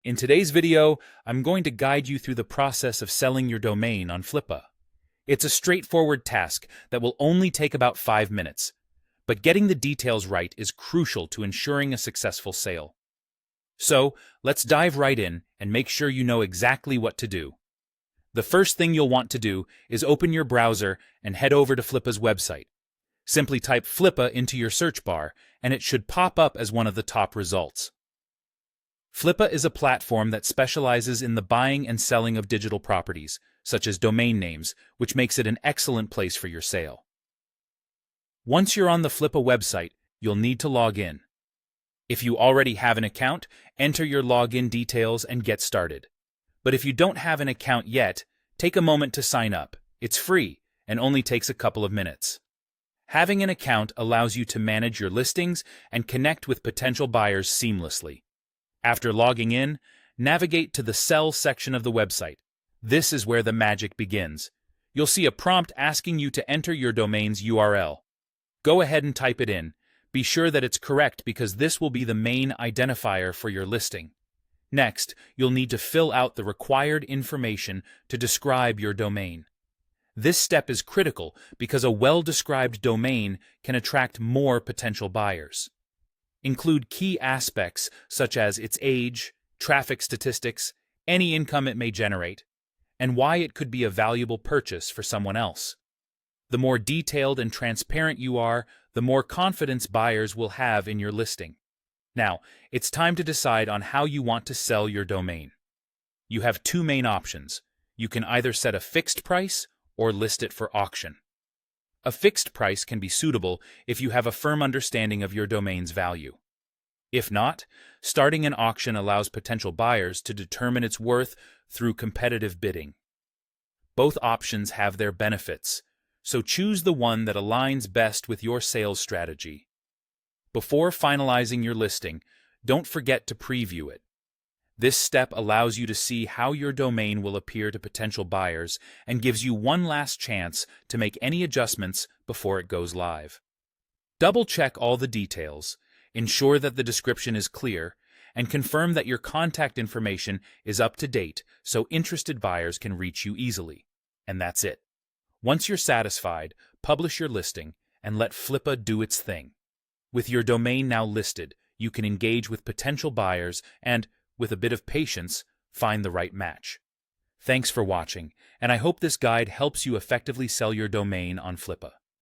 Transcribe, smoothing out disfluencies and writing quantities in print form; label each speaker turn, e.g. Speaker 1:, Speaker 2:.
Speaker 1: In today's video, I'm going to guide you through the process of selling your domain on Flippa. It's a straightforward task that will only take about 5 minutes, but getting the details right is crucial to ensuring a successful sale. So, let's dive right in and make sure you know exactly what to do. The first thing you'll want to do is open your browser and head over to Flippa's website. Simply type Flippa into your search bar, and it should pop up as one of the top results. Flippa is a platform that specializes in the buying and selling of digital properties, such as domain names, which makes it an excellent place for your sale. Once you're on the Flippa website, you'll need to log in. If you already have an account, enter your login details and get started. But if you don't have an account yet, take a moment to sign up. It's free and only takes a couple of minutes. Having an account allows you to manage your listings and connect with potential buyers seamlessly. After logging in, navigate to the Sell section of the website. This is where the magic begins. You'll see a prompt asking you to enter your domain's URL. Go ahead and type it in. Be sure that it's correct because this will be the main identifier for your listing. Next, you'll need to fill out the required information to describe your domain. This step is critical because a well-described domain can attract more potential buyers. Include key aspects such as its age, traffic statistics, any income it may generate, and why it could be a valuable purchase for someone else. The more detailed and transparent you are, the more confidence buyers will have in your listing. Now, it's time to decide on how you want to sell your domain. You have two main options. You can either set a fixed price or list it for auction. A fixed price can be suitable if you have a firm understanding of your domain's value. If not, starting an auction allows potential buyers to determine its worth through competitive bidding. Both options have their benefits, so choose the one that aligns best with your sales strategy. Before finalizing your listing, don't forget to preview it. This step allows you to see how your domain will appear to potential buyers and gives you one last chance to make any adjustments before it goes live. Double-check all the details, ensure that the description is clear, and confirm that your contact information is up to date so interested buyers can reach you easily. And that's it. Once you're satisfied, publish your listing and let Flippa do its thing. With your domain now listed, you can engage with potential buyers and, with a bit of patience, find the right match. Thanks for watching, and I hope this guide helps you effectively sell your domain on Flippa.